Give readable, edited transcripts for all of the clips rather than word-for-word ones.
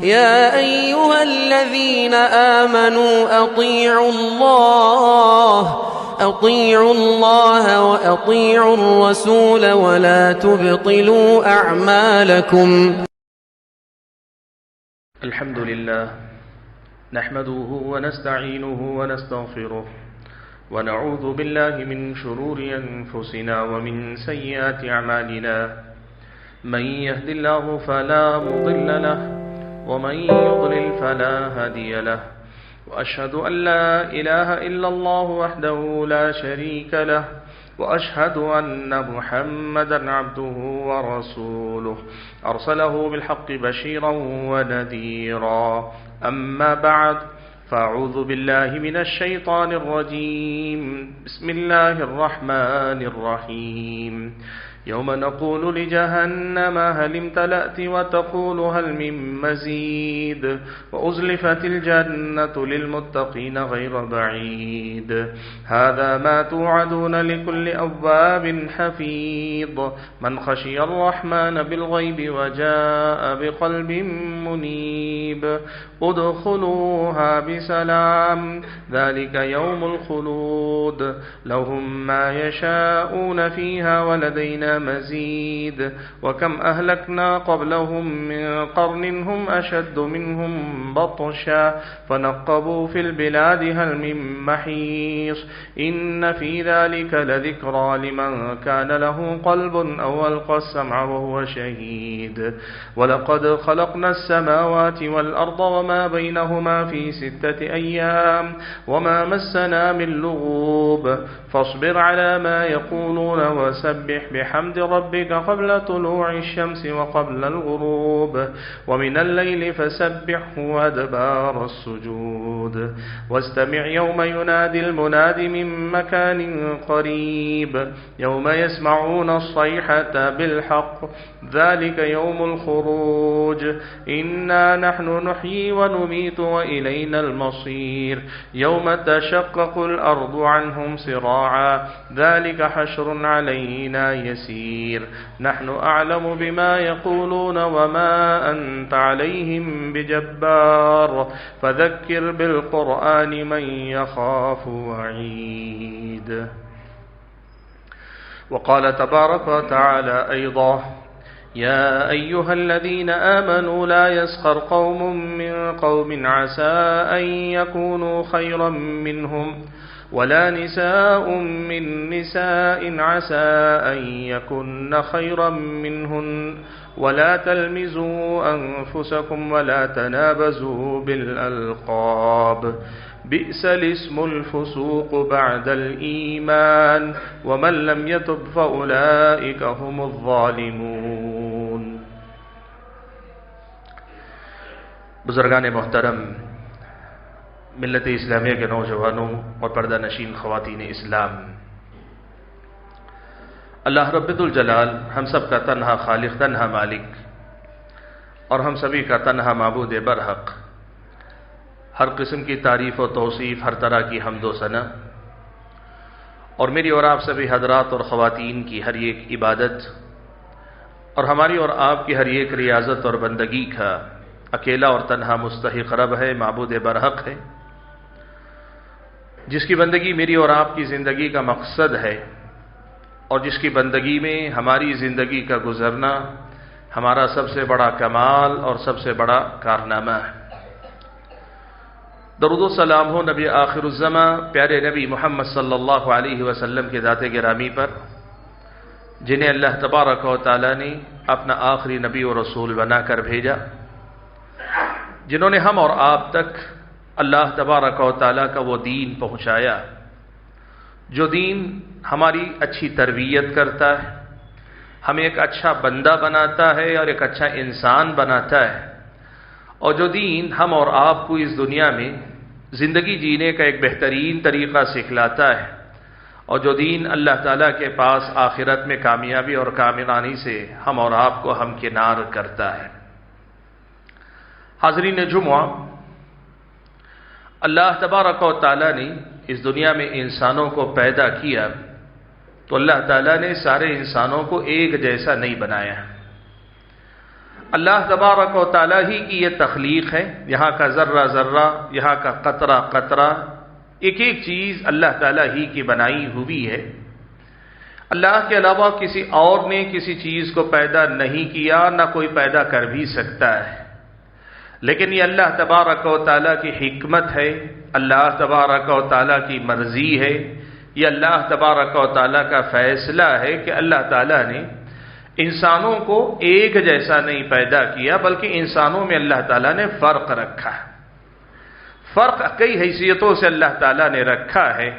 يا أيها الذين آمنوا أطيعوا الله وأطيعوا الرسول ولا تبطلوا أعمالكم. الحمد لله نحمده ونستعينه ونستغفره ونعوذ بالله من شرور أنفسنا ومن سيئات أعمالنا. من يهد الله فلا مضل له ومن يضلل فلا هادي له، وأشهد أن لا إله إلا الله وحده لا شريك له، وأشهد أن محمدا عبده ورسوله أرسله بالحق بشيرا ونذيرا. أما بعد، فأعوذ بالله من الشيطان الرجيم. بسم الله الرحمن الرحيم. يوم نقول لجهنم هل امتلأت وتقول هل من مزيد، وأزلفت الجنة للمتقين غير بعيد. هذا ما توعدون لكل أواب حفيظ من خشي الرحمن بالغيب وجاء بقلب منيب. ادخلوها بسلام ذلك يوم الخلود لهم ما يشاءون فيها ولدينا مزيد. وكم أهلكنا قبلهم من قرن هم أشد منهم بطشا فنقبوا في البلاد هل من محيص. إن في ذلك لذكرى لمن كان له قلب أو ألقى السمع وهو شهيد. ولقد خلقنا السماوات والأرض وما بينهما في 6 أيام وما مسنا من لغوب. فاصبر على ما يقولون وسبح بحمد ربك قبل طلوع الشمس وقبل الغروب، ومن الليل فسبحه وأدبار السجود. واستمع يوم ينادي المناد من مكان قريب يوم يسمعون الصيحة بالحق ذلك يوم الخروج. إنا نحن نحيي ونميت وإلينا المصير. يوم تشقق الأرض عنهم سراعا ذلك حشر علينا يسير. نحن أعلم بما يقولون وما أنت عليهم بجبار. فذكر بالقرآن من يخاف وعيد. وقال تبارك وتعالى أيضا: يا أيها الذين آمنوا لا يسخر قوم من قوم عسى أن يكونوا خيرا منهم ولا نساء من نساء عسى أن يكن خيرا منهن ولا تلمزوا أنفسكم ولا تنابزوا بالألقاب بئس الاسم الفسوق بعد الإيمان ومن لم يتب فأولئك هم الظالمون. بزرگان محترم، ملت اسلامیہ کے نوجوانوں اور پردہ نشین خواتین اسلام، اللہ رب الجلال ہم سب کا تنہا خالق، تنہا مالک اور ہم سبھی کا تنہا معبود برحق، ہر قسم کی تعریف و توصیف، ہر طرح کی حمد و ثنا، اور میری اور آپ سبھی حضرات اور خواتین کی ہر ایک عبادت اور ہماری اور آپ کی ہر ایک ریاضت اور بندگی کا اکیلا اور تنہا مستحق رب ہے، معبود برحق ہے، جس کی بندگی میری اور آپ کی زندگی کا مقصد ہے اور جس کی بندگی میں ہماری زندگی کا گزرنا ہمارا سب سے بڑا کمال اور سب سے بڑا کارنامہ ہے۔ درود و سلام ہو نبی آخر الزماں پیارے نبی محمد صلی اللہ علیہ وسلم کے ذات گرامی پر، جنہیں اللہ تبارک و تعالی نے اپنا آخری نبی و رسول بنا کر بھیجا، جنہوں نے ہم اور آپ تک اللہ تبارک و تعالی کا وہ دین پہنچایا جو دین ہماری اچھی تربیت کرتا ہے، ہمیں ایک اچھا بندہ بناتا ہے اور ایک اچھا انسان بناتا ہے، اور جو دین ہم اور آپ کو اس دنیا میں زندگی جینے کا ایک بہترین طریقہ سکھلاتا ہے، اور جو دین اللہ تعالیٰ کے پاس آخرت میں کامیابی اور کامرانی سے ہم اور آپ کو ہمکنار کرتا ہے۔ حاضرین جمعہ، اللہ تبارک و تعالیٰ نے اس دنیا میں انسانوں کو پیدا کیا تو اللہ تعالیٰ نے سارے انسانوں کو ایک جیسا نہیں بنایا۔ اللہ تبارک و تعالیٰ ہی کی یہ تخلیق ہے. یہاں کا ذرہ ذرہ، یہاں کا قطرہ قطرہ، ایک ایک چیز اللہ تعالیٰ ہی کی بنائی ہوئی ہے. اللہ کے علاوہ کسی اور نے کسی چیز کو پیدا نہیں کیا، نہ کوئی پیدا کر بھی سکتا ہے. لیکن یہ اللہ تبارک و تعالیٰ کی حکمت ہے، اللہ تبارک و تعالیٰ کی مرضی ہے، یہ اللہ تبارک و تعالیٰ کا فیصلہ ہے کہ اللہ تعالیٰ نے انسانوں کو ایک جیسا نہیں پیدا کیا، بلکہ انسانوں میں اللہ تعالیٰ نے فرق رکھا ہے. فرق کئی حیثیتوں سے اللہ تعالیٰ نے رکھا ہے،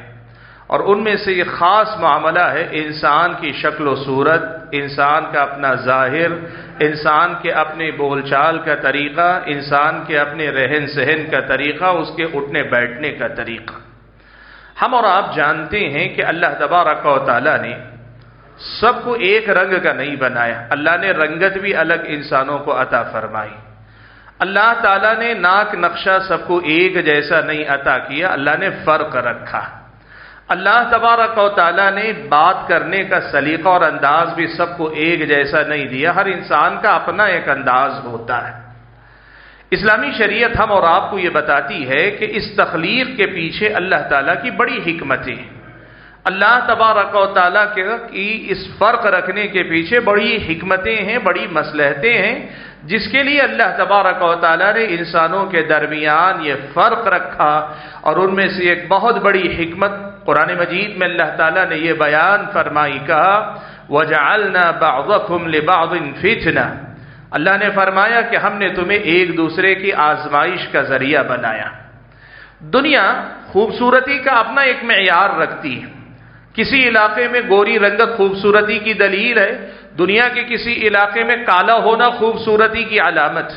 اور ان میں سے یہ خاص معاملہ ہے انسان کی شکل و صورت، انسان کا اپنا ظاہر، انسان کے اپنے بول چال کا طریقہ، انسان کے اپنے رہن سہن کا طریقہ، اس کے اٹھنے بیٹھنے کا طریقہ. ہم اور آپ جانتے ہیں کہ اللہ تبارک و تعالیٰ نے سب کو ایک رنگ کا نہیں بنایا. اللہ نے رنگت بھی الگ انسانوں کو عطا فرمائی. اللہ تعالیٰ نے ناک نقشہ سب کو ایک جیسا نہیں عطا کیا، اللہ نے فرق رکھا. اللہ تبارک و تعالیٰ نے بات کرنے کا سلیقہ اور انداز بھی سب کو ایک جیسا نہیں دیا، ہر انسان کا اپنا ایک انداز ہوتا ہے. اسلامی شریعت ہم اور آپ کو یہ بتاتی ہے کہ اس تخلیق کے پیچھے اللہ تعالیٰ کی بڑی حکمتیں ہیں. اللہ تبارک و تعالیٰ کی اس فرق رکھنے کے پیچھے بڑی حکمتیں ہیں، بڑی مصلحتیں ہیں، جس کے لیے اللہ تبارک و تعالیٰ نے انسانوں کے درمیان یہ فرق رکھا. اور ان میں سے ایک بہت بڑی حکمت قرآن مجید میں اللہ تعالیٰ نے یہ بیان فرمائی، کہا وَجَعَلْنَا بَعْضَكُمْ لِبَعْضٍ فِتْنَةً. اللہ نے فرمایا کہ ہم نے تمہیں ایک دوسرے کی آزمائش کا ذریعہ بنایا. دنیا خوبصورتی کا اپنا ایک معیار رکھتی ہے. کسی علاقے میں گوری رنگت خوبصورتی کی دلیل ہے، دنیا کے کسی علاقے میں کالا ہونا خوبصورتی کی علامت.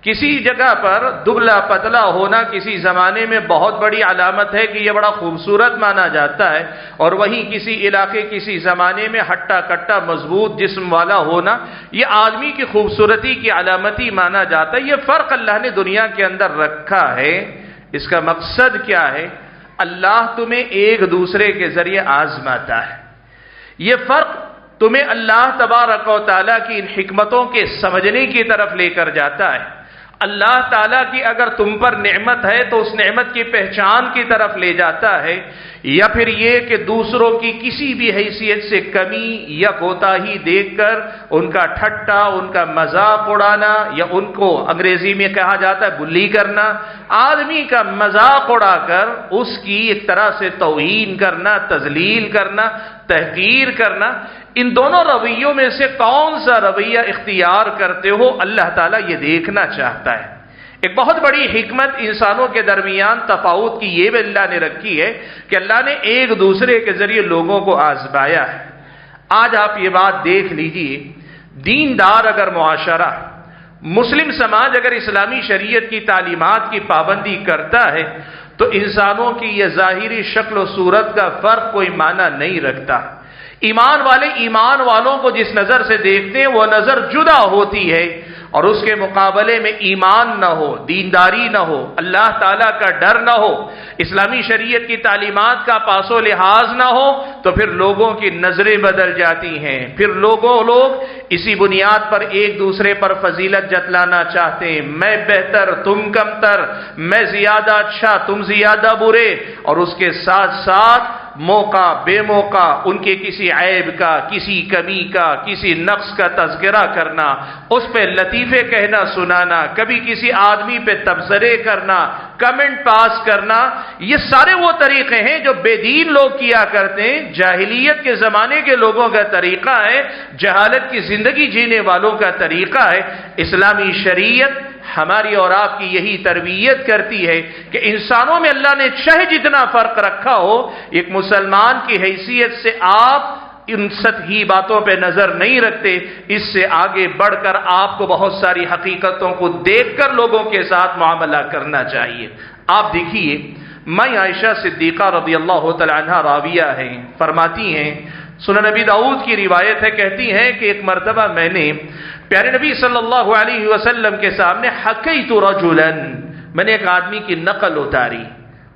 کسی جگہ پر دبلا پتلا ہونا کسی زمانے میں بہت بڑی علامت ہے کہ یہ بڑا خوبصورت مانا جاتا ہے، اور وہیں کسی علاقے کسی زمانے میں ہٹا کٹا مضبوط جسم والا ہونا یہ آدمی کی خوبصورتی کی علامتی مانا جاتا ہے. یہ فرق اللہ نے دنیا کے اندر رکھا ہے. اس کا مقصد کیا ہے؟ اللہ تمہیں ایک دوسرے کے ذریعے آزماتا ہے. یہ فرق تمہیں اللہ تبارک و تعالیٰ کی ان حکمتوں کے سمجھنے کی طرف لے کر جاتا ہے. اللہ تعالیٰ کی اگر تم پر نعمت ہے تو اس نعمت کی پہچان کی طرف لے جاتا ہے، یا پھر یہ کہ دوسروں کی کسی بھی حیثیت سے کمی یا کوتاہی دیکھ کر ان کا ٹھٹا، ان کا مذاق اڑانا، یا ان کو انگریزی میں کہا جاتا ہے بلی کرنا، آدمی کا مذاق اڑا کر اس کی ایک طرح سے توہین کرنا، تذلیل کرنا، تحقیر کرنا. ان دونوں رویوں میں سے کون سا رویہ اختیار کرتے ہو اللہ تعالیٰ یہ دیکھنا چاہتا ہے. ایک بہت بڑی حکمت انسانوں کے درمیان تفاوت کی یہ بھی اللہ نے رکھی ہے کہ اللہ نے ایک دوسرے کے ذریعے لوگوں کو آزمایا ہے. آج آپ یہ بات دیکھ لیجئے، دیندار اگر معاشرہ، مسلم سماج اگر اسلامی شریعت کی تعلیمات کی پابندی کرتا ہے تو انسانوں کی یہ ظاہری شکل و صورت کا فرق کوئی معنی نہیں رکھتا. ایمان والے ایمان والوں کو جس نظر سے دیکھتے ہیں وہ نظر جدا ہوتی ہے، اور اس کے مقابلے میں ایمان نہ ہو، دینداری نہ ہو، اللہ تعالیٰ کا ڈر نہ ہو، اسلامی شریعت کی تعلیمات کا پاس و لحاظ نہ ہو، تو پھر لوگوں کی نظریں بدل جاتی ہیں. پھر لوگ اسی بنیاد پر ایک دوسرے پر فضیلت جتلانا چاہتے ہیں، میں بہتر تم کمتر، میں زیادہ اچھا تم زیادہ برے، اور اس کے ساتھ ساتھ موقع بے موقع ان کے کسی عیب کا، کسی کمی کا، کسی نقص کا تذکرہ کرنا، اس پہ لطیفے کہنا سنانا، کبھی کسی آدمی پہ تبصرے کرنا، کمنٹ پاس کرنا. یہ سارے وہ طریقے ہیں جو بے دین لوگ کیا کرتے ہیں. جاہلیت کے زمانے کے لوگوں کا طریقہ ہے، جہالت کی زندگی جینے والوں کا طریقہ ہے. اسلامی شریعت ہماری اور آپ کی یہی تربیت کرتی ہے کہ انسانوں میں اللہ نے چاہے جتنا فرق رکھا ہو، ایک مسلمان کی حیثیت سے آپ ان سطحی باتوں پہ نظر نہیں رکھتے. اس سے آگے بڑھ کر آپ کو بہت ساری حقیقتوں کو دیکھ کر لوگوں کے ساتھ معاملہ کرنا چاہیے. آپ دیکھیے، میں عائشہ صدیقہ رضی اللہ تعالی عنہا راویہ ہیں، فرماتی ہیں، سنن نبی داؤد کی روایت ہے، کہتی ہیں کہ ایک مرتبہ میں نے پیارے نبی صلی اللہ علیہ وسلم کے سامنے حکیت رجلا، میں نے ایک آدمی کی نقل اتاری.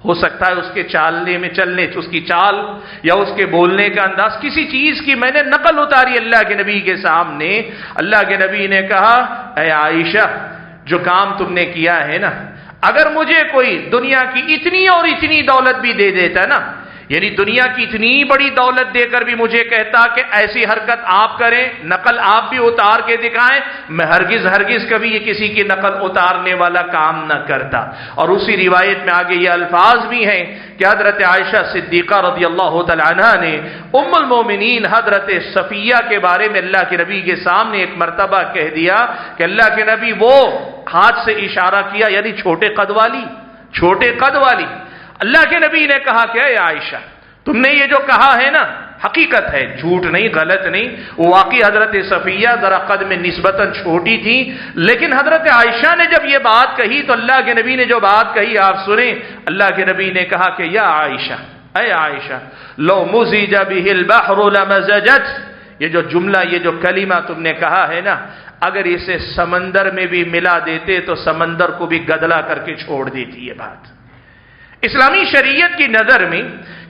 ہو سکتا ہے اس کے چالنے میں چلنے، اس کی چال یا اس کے بولنے کا انداز، کسی چیز کی میں نے نقل اتاری اللہ کے نبی کے سامنے. اللہ کے نبی نے کہا اے عائشہ جو کام تم نے کیا ہے نا، اگر مجھے کوئی دنیا کی اتنی اور اتنی دولت بھی دے دیتا نا، یعنی دنیا کی اتنی بڑی دولت دے کر بھی مجھے کہتا کہ ایسی حرکت آپ کریں، نقل آپ بھی اتار کے دکھائیں، میں ہرگز کبھی یہ کسی کی نقل اتارنے والا کام نہ کرتا۔ اور اسی روایت میں آگے یہ الفاظ بھی ہیں کہ حضرت عائشہ صدیقہ رضی اللہ تعالی عنہا نے ام المومنین حضرت صفیہ کے بارے میں اللہ کے نبی کے سامنے ایک مرتبہ کہہ دیا کہ اللہ کے نبی، وہ ہاتھ سے اشارہ کیا یعنی چھوٹے قد والی۔ اللہ کے نبی نے کہا کہ اے عائشہ، تم نے یہ جو کہا ہے نا حقیقت ہے، جھوٹ نہیں، غلط نہیں، وہ واقعی حضرت صفیہ ذرا قد میں نسبتاً چھوٹی تھی، لیکن حضرت عائشہ نے جب یہ بات کہی تو اللہ کے نبی نے جو بات کہی آپ سنیں۔ اللہ کے نبی نے کہا کہ یا عائشہ، اے عائشہ، لو مزج به البحر لمزجت، یہ جو جملہ، یہ جو کلمہ تم نے کہا ہے نا، اگر اسے سمندر میں بھی ملا دیتے تو سمندر کو بھی گدلا کر کے چھوڑ دیتی یہ بات۔ اسلامی شریعت کی نظر میں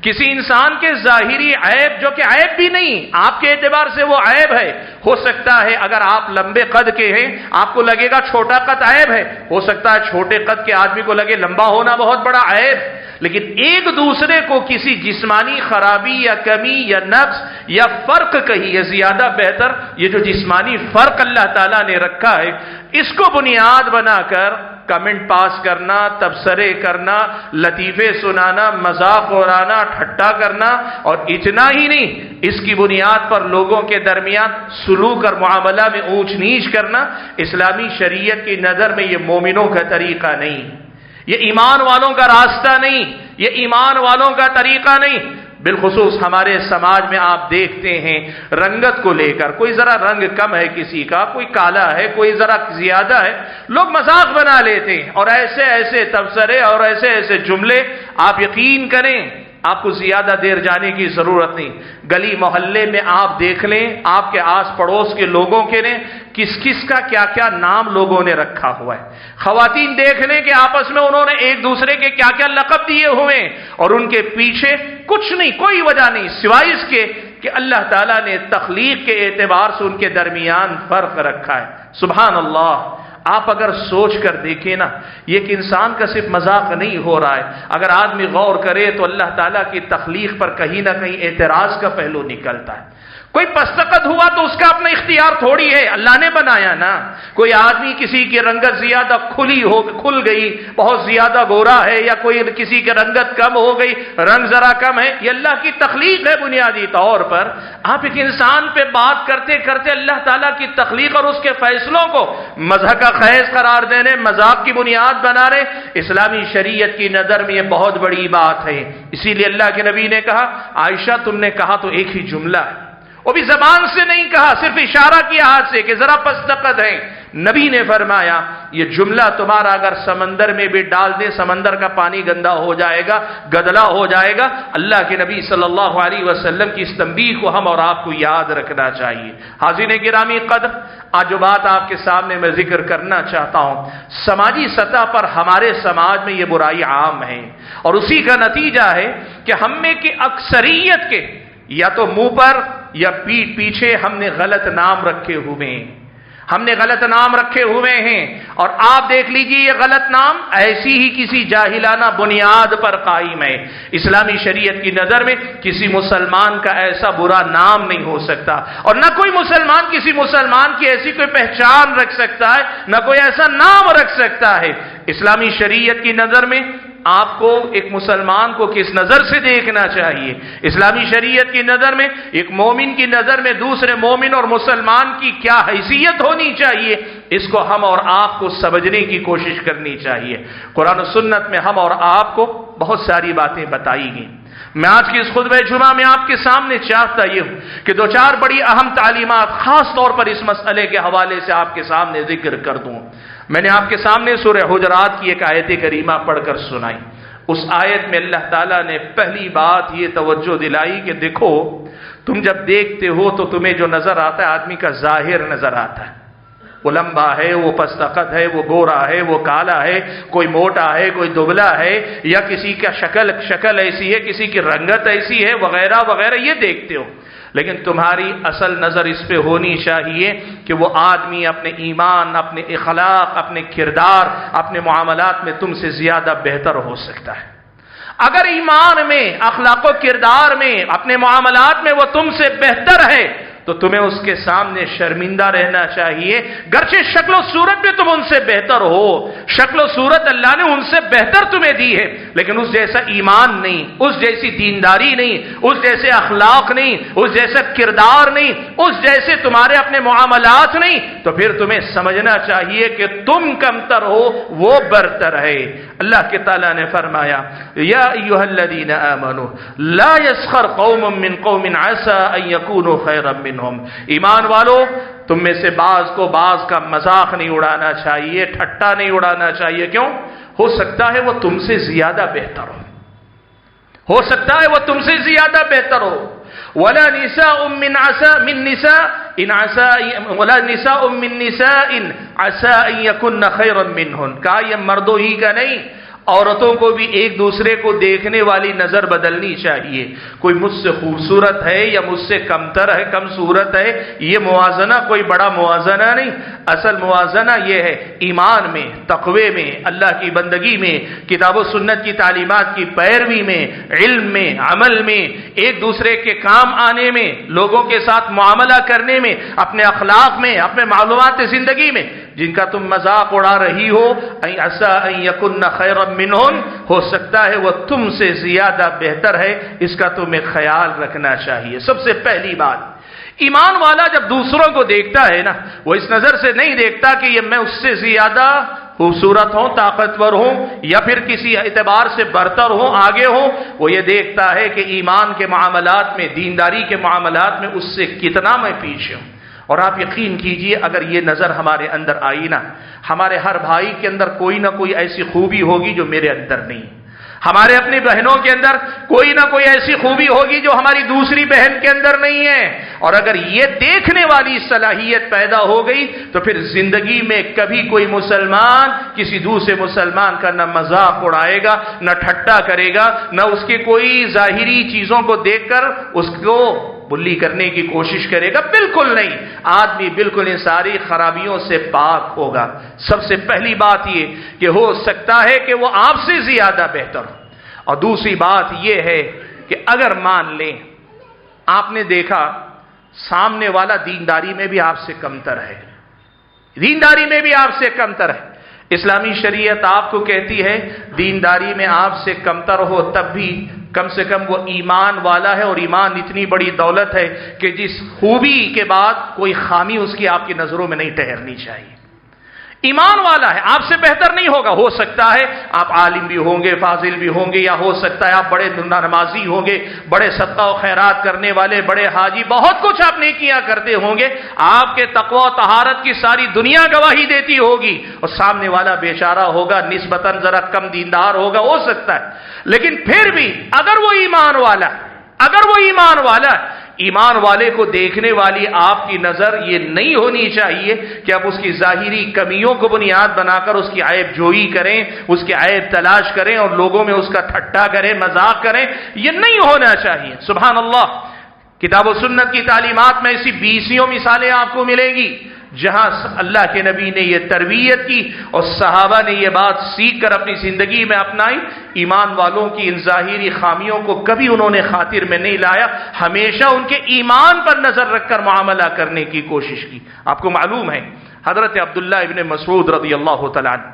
کسی انسان کے ظاہری عیب، جو کہ عیب بھی نہیں، آپ کے اعتبار سے وہ عیب ہے، ہو سکتا ہے اگر آپ لمبے قد کے ہیں آپ کو لگے گا چھوٹا قد عیب ہے، ہو سکتا ہے چھوٹے قد کے آدمی کو لگے لمبا ہونا بہت بڑا عیب، لیکن ایک دوسرے کو کسی جسمانی خرابی یا کمی یا نقص یا فرق کہیے، زیادہ بہتر یہ جو جسمانی فرق اللہ تعالیٰ نے رکھا ہے، اس کو بنیاد بنا کر کمنٹ پاس کرنا، تبصرے کرنا، لطیفے سنانا، مذاق اڑانا، ٹھٹا کرنا، اور اتنا ہی نہیں، اس کی بنیاد پر لوگوں کے درمیان سلوک اور معاملہ میں اونچ نیچ کرنا، اسلامی شریعت کی نظر میں یہ مومنوں کا طریقہ نہیں، یہ ایمان والوں کا راستہ نہیں، یہ ایمان والوں کا طریقہ نہیں۔ بالخصوص ہمارے سماج میں آپ دیکھتے ہیں رنگت کو لے کر، کوئی ذرا رنگ کم ہے کسی کا، کوئی کالا ہے، کوئی ذرا زیادہ ہے، لوگ مذاق بنا لیتے ہیں، اور ایسے تبصرے اور ایسے جملے، آپ یقین کریں آپ کو زیادہ دیر جانے کی ضرورت نہیں، گلی محلے میں آپ دیکھ لیں، آپ کے آس پڑوس کے لوگوں کے نے کس کا کیا نام لوگوں نے رکھا ہوا ہے، خواتین دیکھ لیں کہ آپس میں انہوں نے ایک دوسرے کے کیا لقب دیے ہوئے ہیں، اور ان کے پیچھے کچھ نہیں، کوئی وجہ نہیں سوائے اس کے کہ اللہ تعالیٰ نے تخلیق کے اعتبار سے ان کے درمیان فرق رکھا ہے۔ سبحان اللہ، آپ اگر سوچ کر دیکھیں نا، یہ ایک انسان کا صرف مذاق نہیں ہو رہا ہے، اگر آدمی غور کرے تو اللہ تعالیٰ کی تخلیق پر کہیں نہ کہیں اعتراض کا پہلو نکلتا ہے۔ کوئی پستقد ہوا تو اس کا اپنا اختیار تھوڑی ہے، اللہ نے بنایا نا۔ کوئی آدمی کسی کی رنگت زیادہ کھل گئی، بہت زیادہ گورا ہے، یا کوئی کسی کی رنگت کم ہو گئی، رنگ ذرا کم ہے، یہ اللہ کی تخلیق ہے بنیادی طور پر۔ آپ ایک انسان پہ بات کرتے کرتے اللہ تعالیٰ کی تخلیق اور اس کے فیصلوں کو مذہب کا خیز قرار دینے، مذاق کی بنیاد بنا رہے، اسلامی شریعت کی نظر میں یہ بہت بڑی بات ہے۔ اسی لیے اللہ کے نبی نے کہا عائشہ تم نے کہا تو ایک ہی جملہ ہے، وہ بھی زبان سے نہیں کہا، صرف اشارہ کیا ہاتھ سے کہ ذرا پستقد ہے۔ نبی نے فرمایا یہ جملہ تمہارا اگر سمندر میں بھی ڈال دے، سمندر کا پانی گندا ہو جائے گا، گدلا ہو جائے گا۔ اللہ کے نبی صلی اللہ علیہ وسلم کی اس تنبیہ کو ہم اور آپ کو یاد رکھنا چاہیے۔ حاضرین گرامی قدر، آج جو بات آپ کے سامنے میں ذکر کرنا چاہتا ہوں، سماجی سطح پر ہمارے سماج میں یہ برائی عام ہے، اور اسی کا نتیجہ ہے کہ ہم میں کی اکثریت کے یا تو منہ پر یا پیٹھ پیچھے ہم نے غلط نام رکھے ہوئے ہیں، اور آپ دیکھ لیجئے یہ غلط نام ایسی ہی کسی جاہلانہ بنیاد پر قائم ہے۔ اسلامی شریعت کی نظر میں کسی مسلمان کا ایسا برا نام نہیں ہو سکتا، اور نہ کوئی مسلمان کسی مسلمان کی ایسی کوئی پہچان رکھ سکتا ہے، نہ کوئی ایسا نام رکھ سکتا ہے۔ اسلامی شریعت کی نظر میں آپ کو ایک مسلمان کو کس نظر سے دیکھنا چاہیے، اسلامی شریعت کی نظر میں ایک مومن کی نظر میں دوسرے مومن اور مسلمان کی کیا حیثیت ہونی چاہیے، اس کو ہم اور آپ کو سمجھنے کی کوشش کرنی چاہیے۔ قرآن و سنت میں ہم اور آپ کو بہت ساری باتیں بتائی گئی۔ میں آج کی اس خطبہ جمعہ میں آپ کے سامنے چاہتا یہ ہوں کہ دو چار بڑی اہم تعلیمات خاص طور پر اس مسئلے کے حوالے سے آپ کے سامنے ذکر کر دوں۔ میں نے آپ کے سامنے سورہ حجرات کی ایک آیت کریمہ پڑھ کر سنائی۔ اس آیت میں اللہ تعالیٰ نے پہلی بات یہ توجہ دلائی کہ دیکھو تم جب دیکھتے ہو تو تمہیں جو نظر آتا ہے آدمی کا ظاہر نظر آتا ہے، وہ لمبا ہے، وہ پستقد ہے، وہ گورا ہے، وہ کالا ہے، کوئی موٹا ہے، کوئی دبلا ہے، یا کسی کا شکل ایسی ہے، کسی کی رنگت ایسی ہے، وغیرہ وغیرہ، یہ دیکھتے ہو۔ لیکن تمہاری اصل نظر اس پہ ہونی چاہیے کہ وہ آدمی اپنے ایمان، اپنے اخلاق، اپنے کردار، اپنے معاملات میں تم سے زیادہ بہتر ہو سکتا ہے۔ اگر ایمان میں، اخلاق و کردار میں، اپنے معاملات میں وہ تم سے بہتر ہے تو تمہیں اس کے سامنے شرمندہ رہنا چاہیے، گرچہ شکل و صورت میں تم ان سے بہتر ہو، شکل و صورت اللہ نے ان سے بہتر تمہیں دی ہے، لیکن اس جیسا ایمان نہیں، اس جیسی دینداری نہیں، اس جیسے اخلاق نہیں، اس جیسا کردار نہیں، اس جیسے تمہارے اپنے معاملات نہیں، تو پھر تمہیں سمجھنا چاہیے کہ تم کمتر ہو، وہ برتر ہے۔ اللہ کے تعالیٰ نے فرمایا یا ایھا الذین آمنوا لا یسخر قوم من قوم عسى ان یکونوا خیرا منہم، ایمان والو تم میں سے بعض کو بعض کا مذاق نہیں اڑانا چاہیے، ٹھٹا نہیں اڑانا چاہیے۔ کیوں؟ ہو سکتا ہے وہ تم سے زیادہ بہتر ہو سکتا ہے وہ تم سے زیادہ بہتر ہو۔ ولا نساء من نساء ان عسى ولا نساء من نساء عسى ان يكن خيرا منهن، کہا یہ مردوں ہی کا نہیں، عورتوں کو بھی ایک دوسرے کو دیکھنے والی نظر بدلنی چاہیے۔ کوئی مجھ سے خوبصورت ہے یا مجھ سے کمتر ہے، کم صورت ہے، یہ موازنہ کوئی بڑا موازنہ نہیں۔ اصل موازنہ یہ ہے ایمان میں، تقوی میں، اللہ کی بندگی میں، کتاب و سنت کی تعلیمات کی پیروی میں، علم میں، عمل میں، ایک دوسرے کے کام آنے میں، لوگوں کے ساتھ معاملہ کرنے میں، اپنے اخلاق میں، اپنے معلومات زندگی میں۔ جن کا تم مذاق اڑا رہی ہو، عسى ان يكن خيرا منهن، ہو سکتا ہے وہ تم سے زیادہ بہتر ہے، اس کا تمہیں خیال رکھنا چاہیے۔ سب سے پہلی بات، ایمان والا جب دوسروں کو دیکھتا ہے نا، وہ اس نظر سے نہیں دیکھتا کہ یہ میں اس سے زیادہ خوبصورت ہوں، طاقتور ہوں، یا پھر کسی اعتبار سے برتر ہوں، آگے ہوں۔ وہ یہ دیکھتا ہے کہ ایمان کے معاملات میں، دینداری کے معاملات میں اس سے کتنا میں پیچھے ہوں۔ اور آپ یقین کیجئے اگر یہ نظر ہمارے اندر آئی نا، ہمارے ہر بھائی کے اندر کوئی نہ کوئی ایسی خوبی ہوگی جو میرے اندر نہیں، ہمارے اپنی بہنوں کے اندر کوئی نہ کوئی ایسی خوبی ہوگی جو ہماری دوسری بہن کے اندر نہیں ہے۔ اور اگر یہ دیکھنے والی صلاحیت پیدا ہو گئی تو پھر زندگی میں کبھی کوئی مسلمان کسی دوسرے مسلمان کا نہ مذاق اڑائے گا، نہ ٹھٹا کرے گا، نہ اس کے کوئی ظاہری چیزوں کو دیکھ کر اس کو بلی کرنے کی کوشش کرے گا، بالکل نہیں۔ آدمی بالکل ان ساری خرابیوں سے پاک ہوگا۔ سب سے پہلی بات یہ کہ ہو سکتا ہے کہ وہ آپ سے زیادہ بہتر ہو، اور دوسری بات یہ ہے کہ اگر مان لیں آپ نے دیکھا سامنے والا دینداری میں بھی آپ سے کمتر ہے، دینداری میں بھی آپ سے کمتر ہے، اسلامی شریعت آپ کو کہتی ہے دینداری میں آپ سے کمتر ہو تب بھی کم سے کم وہ ایمان والا ہے، اور ایمان اتنی بڑی دولت ہے کہ جس خوبی کے بعد کوئی خامی اس کی آپ کی نظروں میں نہیں ٹھہرنی چاہیے۔ ایمان والا ہے، آپ سے بہتر نہیں ہوگا۔ ہو سکتا ہے آپ عالم بھی ہوں گے، فاضل بھی ہوں گے، یا ہو سکتا ہے آپ بڑے نمازی ہوں گے، بڑے صدقہ و خیرات کرنے والے، بڑے حاجی، بہت کچھ آپ نیکیاں کرتے ہوں گے، آپ کے تقوی و طہارت کی ساری دنیا گواہی دیتی ہوگی، اور سامنے والا بیچارہ ہوگا، نسبتاً ذرا کم دیندار ہوگا، ہو سکتا ہے۔ لیکن پھر بھی اگر وہ ایمان والا ہے، ایمان والے کو دیکھنے والی آپ کی نظر یہ نہیں ہونی چاہیے کہ آپ اس کی ظاہری کمیوں کو بنیاد بنا کر اس کی عیب جوئی کریں، اس کی عیب تلاش کریں اور لوگوں میں اس کا ٹھٹا کریں، مذاق کریں، یہ نہیں ہونا چاہیے۔ سبحان اللہ، کتاب و سنت کی تعلیمات میں ایسی 20 مثالیں آپ کو ملیں گی جہاں اللہ کے نبی نے یہ تربیت کی اور صحابہ نے یہ بات سیکھ کر اپنی زندگی میں اپنائی۔ ایمان والوں کی ان ظاہری خامیوں کو کبھی انہوں نے خاطر میں نہیں لایا، ہمیشہ ان کے ایمان پر نظر رکھ کر معاملہ کرنے کی کوشش کی۔ آپ کو معلوم ہے حضرت عبداللہ ابن مسعود رضی اللہ تعالیٰ عنہ،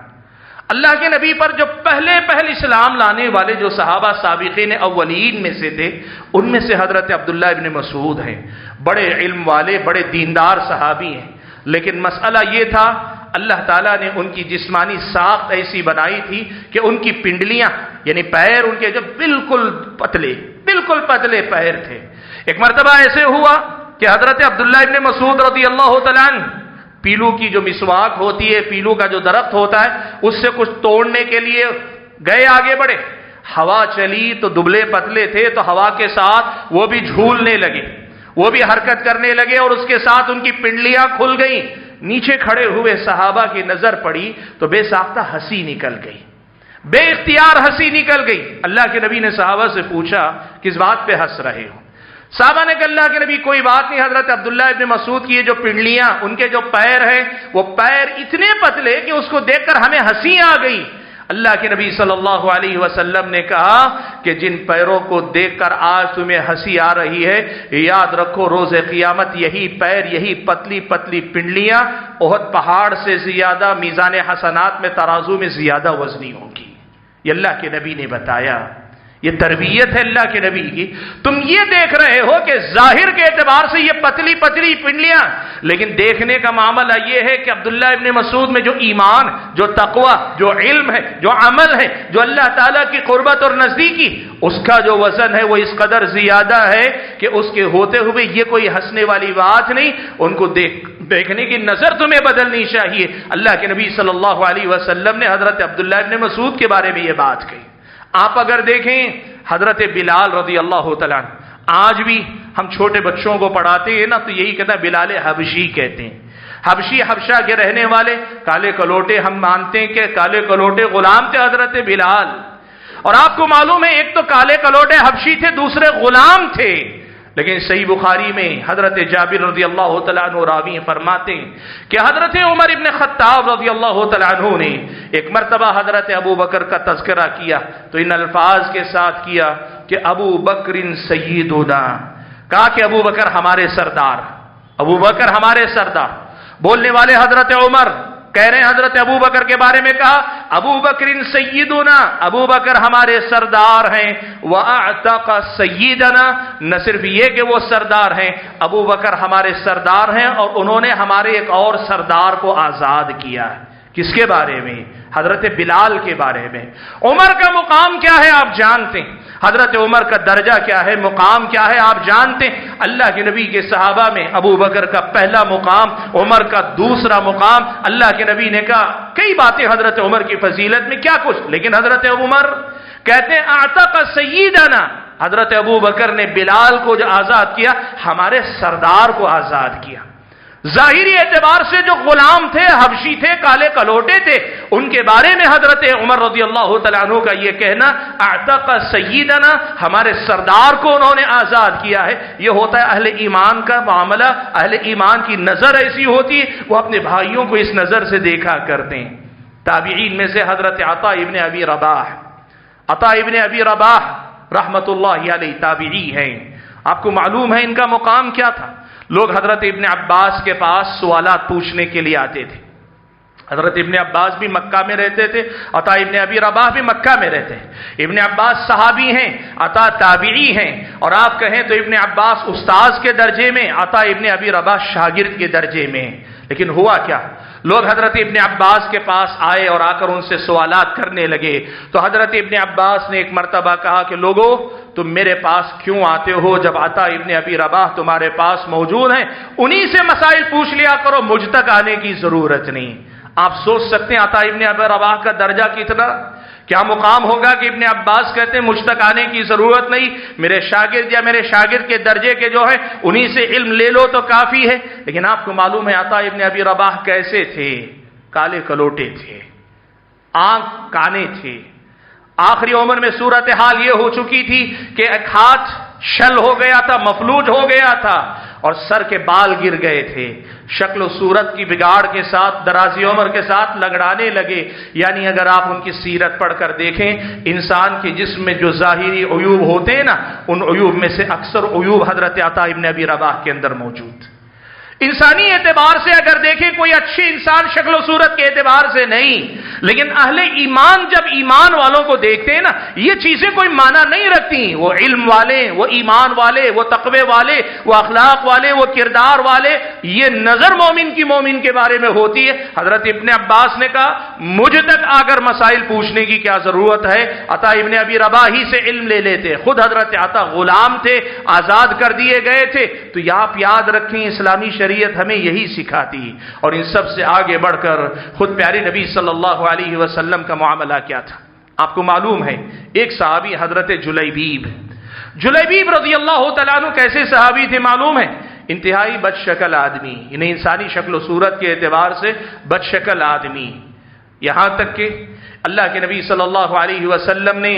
اللہ کے نبی پر جو پہلے اسلام لانے والے جو صحابہ سابقین اولین میں سے تھے، ان میں سے حضرت عبداللہ ابن مسعود ہیں۔ بڑے علم والے، بڑے دیندار صحابی ہیں، لیکن مسئلہ یہ تھا اللہ تعالیٰ نے ان کی جسمانی ساخت ایسی بنائی تھی کہ ان کی پنڈلیاں یعنی پیر ان کے جو بالکل پتلے پیر تھے۔ ایک مرتبہ ایسے ہوا کہ حضرت عبداللہ ابن مسعود رضی اللہ تعالیٰ عنہ پیلو کی جو مسواک ہوتی ہے، پیلو کا جو درخت ہوتا ہے، اس سے کچھ توڑنے کے لیے گئے، آگے بڑھے، ہوا چلی تو دبلے پتلے تھے تو ہوا کے ساتھ وہ بھی جھولنے لگے، وہ بھی حرکت کرنے لگے، اور اس کے ساتھ ان کی پنڈلیاں کھل گئیں۔ نیچے کھڑے ہوئے صحابہ کی نظر پڑی تو بے ساختہ ہنسی نکل گئی، بے اختیار ہنسی نکل گئی۔ اللہ کے نبی نے صحابہ سے پوچھا کس بات پہ ہنس رہے ہو؟ صحابہ نے کہا اللہ کے نبی کوئی بات نہیں، حضرت عبداللہ ابن مسعود کی یہ جو پنڈلیاں، ان کے جو پیر ہیں وہ پیر اتنے پتلے کہ اس کو دیکھ کر ہمیں ہنسی آ گئی۔ اللہ کے نبی صلی اللہ علیہ وسلم نے کہا کہ جن پیروں کو دیکھ کر آج تمہیں ہنسی آ رہی ہے، یاد رکھو روز قیامت یہی پیر، یہی پتلی پتلی پنڈلیاں احد پہاڑ سے زیادہ میزان حسنات میں ترازو میں زیادہ وزنی ہوں گی۔ یہ اللہ کے نبی نے بتایا، یہ تربیت ہے اللہ کے نبی کی۔ تم یہ دیکھ رہے ہو کہ ظاہر کے اعتبار سے یہ پتلی پتلی پنڈلیاں، لیکن دیکھنے کا معاملہ یہ ہے کہ عبداللہ ابن مسعود میں جو ایمان، جو تقوی، جو علم ہے، جو عمل ہے، جو اللہ تعالیٰ کی قربت اور نزدیکی، اس کا جو وزن ہے وہ اس قدر زیادہ ہے کہ اس کے ہوتے ہوئے یہ کوئی ہنسنے والی بات نہیں۔ ان کو دیکھنے کی نظر تمہیں بدلنی چاہیے۔ اللہ کے نبی صلی اللہ علیہ وسلم نے حضرت عبداللہ ابن مسعود کے بارے میں یہ بات کہی۔ آپ اگر دیکھیں حضرت بلال رضی اللہ تعالیٰ عنہ، آج بھی ہم چھوٹے بچوں کو پڑھاتے ہیں نا تو یہی کہتا ہے بلال حبشی کہتے ہیں۔ حبشی، حبشہ کے رہنے والے، کالے کلوٹے، ہم مانتے ہیں کہ کالے کلوٹے غلام تھے حضرت بلال۔ اور آپ کو معلوم ہے ایک تو کالے کلوٹے حبشی تھے، دوسرے غلام تھے۔ لیکن صحیح بخاری میں حضرت جابر رضی اللہ تعالیٰ عنہ راوی فرماتے ہیں کہ حضرت عمر ابن خطاب رضی اللہ تعالیٰ عنہ نے ایک مرتبہ حضرت ابو بکر کا تذکرہ کیا تو ان الفاظ کے ساتھ کیا کہ ابو بکر سیدنا، کہا کہ ابو بکر ہمارے سردار، ابو بکر ہمارے سردار۔ بولنے والے حضرت عمر کہہ رہے ہیں حضرت ابو بکر کے بارے میں کہا ابو بکر سیدنا، ابو بکر ہمارے سردار ہیں، وَأَعْتَقَ سَيِّدَنَا، نہ صرف یہ کہ وہ سردار ہیں، ابو بکر ہمارے سردار ہیں اور انہوں نے ہمارے ایک اور سردار کو آزاد کیا ہے۔ کس کے بارے میں؟ حضرت بلال کے بارے میں۔ عمر کا مقام کیا ہے آپ جانتے ہیں، حضرت عمر کا درجہ کیا ہے، مقام کیا ہے آپ جانتے ہیں۔ اللہ کے نبی کے صحابہ میں ابو بکر کا پہلا مقام، عمر کا دوسرا مقام۔ اللہ کے نبی نے کہا کئی باتیں حضرت عمر کی فضیلت میں، کیا کچھ، لیکن حضرت عمر کہتے ہیں اعتق سیدنا، حضرت ابو بکر نے بلال کو جو آزاد کیا، ہمارے سردار کو آزاد کیا۔ ظاہری اعتبار سے جو غلام تھے، حبشی تھے، کالے کلوٹے تھے، ان کے بارے میں حضرت عمر رضی اللہ تعالیٰ عنہ کا یہ کہنا اعتق سیدنا، ہمارے سردار کو انہوں نے آزاد کیا ہے۔ یہ ہوتا ہے اہل ایمان کا معاملہ، اہل ایمان کی نظر ایسی ہوتی ہے، وہ اپنے بھائیوں کو اس نظر سے دیکھا کرتے ہیں۔ تابعین میں سے حضرت عطا ابن ابی رباح، عطا ابن ابی رباح رحمت اللہ علیہ تابعی ہیں۔ آپ کو معلوم ہے ان کا مقام کیا تھا؟ لوگ حضرت ابن عباس کے پاس سوالات پوچھنے کے لیے آتے تھے۔ حضرت ابن عباس بھی مکہ میں رہتے تھے، عطا ابن ابی رباح بھی مکہ میں رہتے ہیں۔ ابن عباس صحابی ہیں، عطا تابعی ہیں، اور آپ کہیں تو ابن عباس استاذ کے درجے میں، عطا ابن ابی رباح شاگرد کے درجے میں۔ لیکن ہوا کیا، لوگ حضرت ابن عباس کے پاس آئے اور آ کر ان سے سوالات کرنے لگے تو حضرت ابن عباس نے ایک مرتبہ کہا کہ لوگو تم میرے پاس کیوں آتے ہو جب عطا ابن ابی رباح تمہارے پاس موجود ہیں؟ انہی سے مسائل پوچھ لیا کرو، مجھ تک آنے کی ضرورت نہیں۔ آپ سوچ سکتے ہیں عطا ابن ابی رباح کا درجہ کتنا، کیا مقام ہوگا کہ ابن عباس کہتے ہیں مجھ تک آنے کی ضرورت نہیں، میرے شاگرد یا میرے شاگرد کے درجے کے جو ہے انہی سے علم لے لو تو کافی ہے۔ لیکن آپ کو معلوم ہے عطا ابن ابی رباح کیسے تھے؟ کالے کلوٹے تھے، آنکھ کانے تھے، آخری عمر میں صورتحال یہ ہو چکی تھی کہ ایک ہاتھ شل ہو گیا تھا، مفلوج ہو گیا تھا، اور سر کے بال گر گئے تھے، شکل و صورت کی بگاڑ کے ساتھ درازی عمر کے ساتھ لگڑانے لگے۔ یعنی اگر آپ ان کی سیرت پڑھ کر دیکھیں، انسان کے جسم میں جو ظاہری عیوب ہوتے ہیں نا، ان عیوب میں سے اکثر عیوب حضرت عطا ابن ابی رباح کے اندر موجود۔ انسانی اعتبار سے اگر دیکھیں کوئی اچھی انسان شکل و صورت کے اعتبار سے نہیں، لیکن اہل ایمان جب ایمان والوں کو دیکھتے ہیں نا، یہ چیزیں کوئی معنی نہیں رکھتی۔ وہ علم والے، وہ ایمان والے، وہ تقوی والے، وہ اخلاق والے، وہ کردار والے، یہ نظر مومن کے بارے میں ہوتی ہے۔ حضرت ابن عباس نے کہا مجھ تک آ کر مسائل پوچھنے کی کیا ضرورت ہے، عطا ابن ابی رباح ہی سے علم لے لیتے۔ خود حضرت عطا غلام تھے، آزاد کر دیے گئے تھے۔ تو آپ یاد رکھیں اسلامی شریعت ہمیں یہی سکھاتی، اور ان سب سے آگے بڑھ کر خود پیارے نبی صلی اللہ علیہ وسلم کا معاملہ کیا تھا آپ کو معلوم ہے۔ ایک صحابی حضرت جلیبیب رضی اللہ تعالیٰ عنہ کیسے صحابی تھے معلوم ہے؟ انتہائی بد شکل آدمی، انہیں انسانی شکل و صورت کے اعتبار سے بد شکل آدمی، یہاں تک کہ اللہ کے نبی صلی اللہ علیہ وسلم نے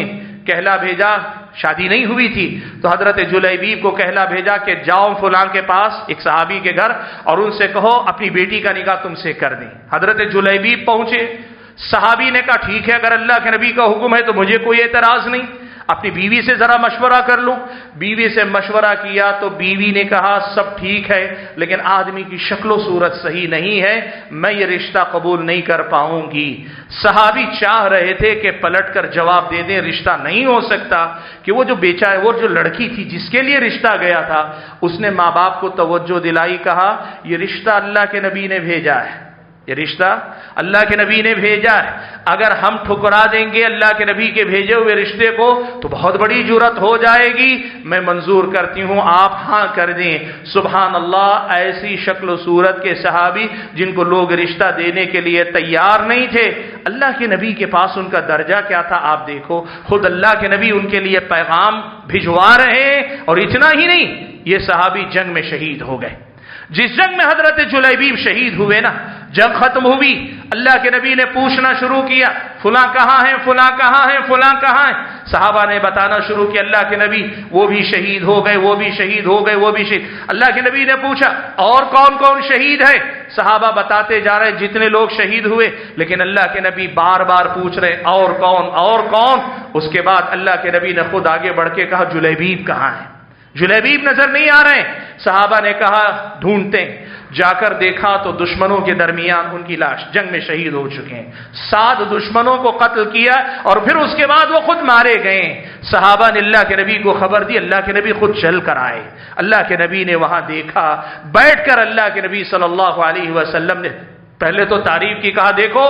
کہلا بھیجا شادی نہیں ہوئی تھی تو حضرت جلیبیب کو کہلا بھیجا کہ جاؤ فلاں کے پاس ایک صحابی کے گھر اور ان سے کہو اپنی بیٹی کا نکاح تم سے کر دیں۔ حضرت جلیبیب پہنچے، صحابی نے کہا ٹھیک ہے اگر اللہ کے نبی کا حکم ہے تو مجھے کوئی اعتراض نہیں، اپنی بیوی سے ذرا مشورہ کر لوں۔ بیوی سے مشورہ کیا تو بیوی نے کہا سب ٹھیک ہے لیکن آدمی کی شکل و صورت صحیح نہیں ہے، میں یہ رشتہ قبول نہیں کر پاؤں گی۔ صحابی چاہ رہے تھے کہ پلٹ کر جواب دے دیں رشتہ نہیں ہو سکتا، کہ وہ جو لڑکی تھی جس کے لیے رشتہ گیا تھا اس نے ماں باپ کو توجہ دلائی، کہا یہ رشتہ اللہ کے نبی نے بھیجا ہے، یہ رشتہ اللہ کے نبی نے بھیجا ہے، اگر ہم ٹھکرا دیں گے اللہ کے نبی کے بھیجے ہوئے رشتے کو تو بہت بڑی جرات ہو جائے گی، میں منظور کرتی ہوں آپ ہاں کر دیں۔ سبحان اللہ، ایسی شکل و صورت کے صحابی جن کو لوگ رشتہ دینے کے لیے تیار نہیں تھے، اللہ کے نبی کے پاس ان کا درجہ کیا تھا آپ دیکھو، خود اللہ کے نبی ان کے لیے پیغام بھجوا رہے ہیں، اور اتنا ہی نہیں یہ صحابی جنگ میں شہید ہو گئے۔ جس جنگ میں حضرت جلیبیب شہید ہوئے نا، جنگ ختم ہوئی، اللہ کے نبی نے پوچھنا شروع کیا فلاں کہاں ہیں، فلاں کہاں ہیں، فلاں کہاں ہیں؟ صحابہ نے بتانا شروع کیا اللہ کے نبی وہ بھی شہید ہو گئے، وہ بھی شہید ہو گئے، وہ بھی شہید۔ اللہ کے نبی نے پوچھا اور کون کون شہید ہے؟ صحابہ بتاتے جا رہے جتنے لوگ شہید ہوئے، لیکن اللہ کے نبی بار بار پوچھ رہے اور کون اور کون۔ اس کے بعد اللہ کے نبی نے خود آگے بڑھ کے کہا جلیبیب کہاں ہے؟ جلیبیب نظر نہیں آ رہے ہیں۔ صحابہ نے کہا ڈھونڈتے ہیں، جا کر دیکھا تو دشمنوں کے درمیان ان کی لاش جنگ میں شہید ہو چکے ہیں، 7 دشمنوں کو قتل کیا اور پھر اس کے بعد وہ خود مارے گئے۔ صحابہ نے اللہ کے نبی کو خبر دی، اللہ کے نبی خود چل کر آئے، اللہ کے نبی نے وہاں دیکھا، بیٹھ کر اللہ کے نبی صلی اللہ علیہ وسلم نے پہلے تو تعریف کی، کہا دیکھو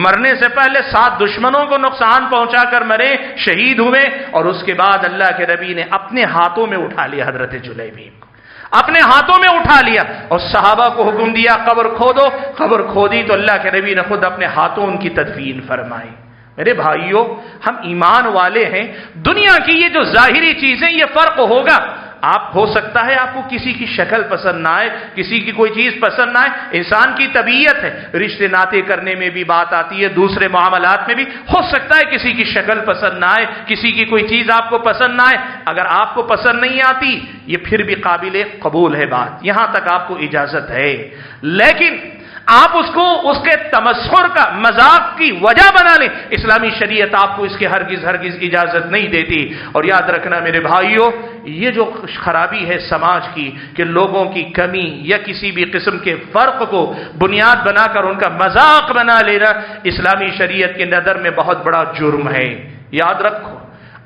مرنے سے پہلے 7 دشمنوں کو نقصان پہنچا کر مرے، شہید ہوئے، اور اس کے بعد اللہ کے نبی نے اپنے ہاتھوں میں اٹھا لیا حضرت جلیبیب کو، اپنے ہاتھوں میں اٹھا لیا اور صحابہ کو حکم دیا قبر کھودو۔ قبر کھودی تو اللہ کے نبی نے خود اپنے ہاتھوں ان کی تدفین فرمائی۔ میرے بھائیوں، ہم ایمان والے ہیں، دنیا کی یہ جو ظاہری چیزیں یہ فرق ہوگا، آپ ہو سکتا ہے آپ کو کسی کی شکل پسند نہ آئے، کسی کی کوئی چیز پسند نہ آئے، انسان کی طبیعت ہے، رشتے ناطے کرنے میں بھی بات آتی ہے، دوسرے معاملات میں بھی ہو سکتا ہے کسی کی شکل پسند نہ آئے، کسی کی کوئی چیز آپ کو پسند نہ آئے۔ اگر آپ کو پسند نہیں آتی یہ پھر بھی قابل قبول ہے بات، یہاں تک آپ کو اجازت ہے، لیکن آپ اس کو اس کے تمسخر کا مذاق کی وجہ بنا لیں، اسلامی شریعت آپ کو اس کے ہرگز اجازت نہیں دیتی۔ اور یاد رکھنا میرے بھائیوں، یہ جو خرابی ہے سماج کی کہ لوگوں کی کمی یا کسی بھی قسم کے فرق کو بنیاد بنا کر ان کا مذاق بنا لینا، اسلامی شریعت کے نظر میں بہت بڑا جرم ہے۔ یاد رکھو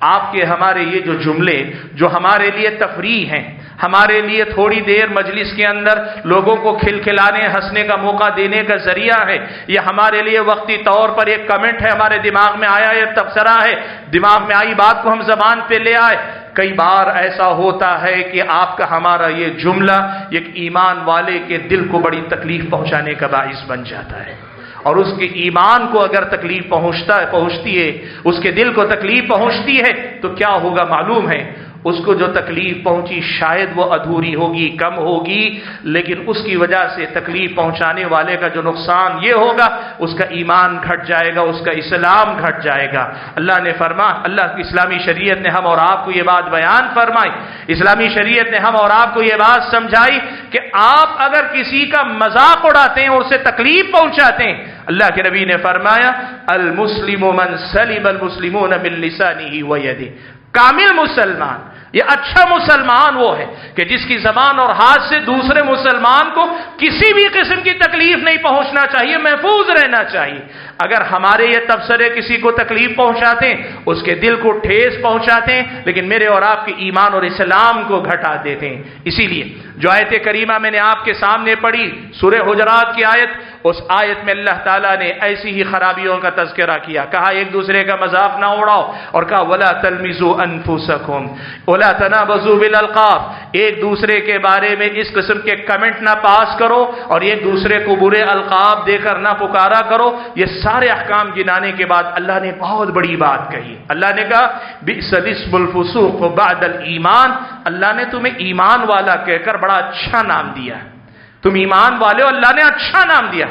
آپ کے ہمارے یہ جو جملے جو ہمارے لیے تفریح ہیں، ہمارے لیے تھوڑی دیر مجلس کے اندر لوگوں کو کھلکھلانے ہنسنے کا موقع دینے کا ذریعہ ہے، یہ ہمارے لیے وقتی طور پر ایک کمنٹ ہے، ہمارے دماغ میں آیا یہ تبصرہ ہے، دماغ میں آئی بات کو ہم زبان پہ لے آئے۔ کئی بار ایسا ہوتا ہے کہ آپ کا ہمارا یہ جملہ ایک ایمان والے کے دل کو بڑی تکلیف پہنچانے کا باعث بن جاتا ہے، اور اس کے ایمان کو اگر تکلیف پہنچتی ہے، اس کے دل کو تکلیف پہنچتی ہے تو کیا ہوگا معلوم ہے؟ اس کو جو تکلیف پہنچی شاید وہ ادھوری ہوگی، کم ہوگی، لیکن اس کی وجہ سے تکلیف پہنچانے والے کا جو نقصان یہ ہوگا اس کا ایمان گھٹ جائے گا، اس کا اسلام گھٹ جائے گا۔ اللہ نے اللہ کی اسلامی شریعت نے ہم اور آپ کو یہ بات بیان فرمائی، اسلامی شریعت نے ہم اور آپ کو یہ بات سمجھائی کہ آپ اگر کسی کا مذاق اڑاتے ہیں اور اسے تکلیف پہنچاتے ہیں، اللہ کے نبی نے فرمایا المسلم من سلم المسلمون من لسانه ويده، کامل مسلمان، یہ اچھا مسلمان وہ ہے کہ جس کی زبان اور ہاتھ سے دوسرے مسلمان کو کسی بھی قسم کی تکلیف نہیں پہنچنا چاہیے، محفوظ رہنا چاہیے۔ اگر ہمارے یہ تبصرے کسی کو تکلیف پہنچاتے ہیں، اس کے دل کو ٹھیس پہنچاتے ہیں، لیکن میرے اور آپ کے ایمان اور اسلام کو گھٹا دیتے ہیں۔ اسی لیے جو آیت کریمہ میں نے آپ کے سامنے پڑھی، سورہ حجرات کی آیت، اس آیت میں اللہ تعالیٰ نے ایسی ہی خرابیوں کا تذکرہ کیا، کہا ایک دوسرے کا مذاق نہ اڑاؤ، اور کہا وَلَا تَلْمِزُوا أَنفُسَكُمْ وَلَا تَنَابَزُوا بِالْأَلْقَابِ، ایک دوسرے کے بارے میں اس قسم کے کمنٹ نہ پاس کرو اور ایک دوسرے کو برے القاب دے کر نہ پکارا کرو۔ یہ سارے احکام گنانے کے بعد اللہ نے بہت بڑی بات کہی، اللہ نے کہا بئس الاسم الفسوق بعد الایمان، اللہ نے تمہیں ایمان والا کہہ کر بڑا اچھا نام دیا ہے، تم ایمان والے ہو، اللہ نے اچھا نام دیا۔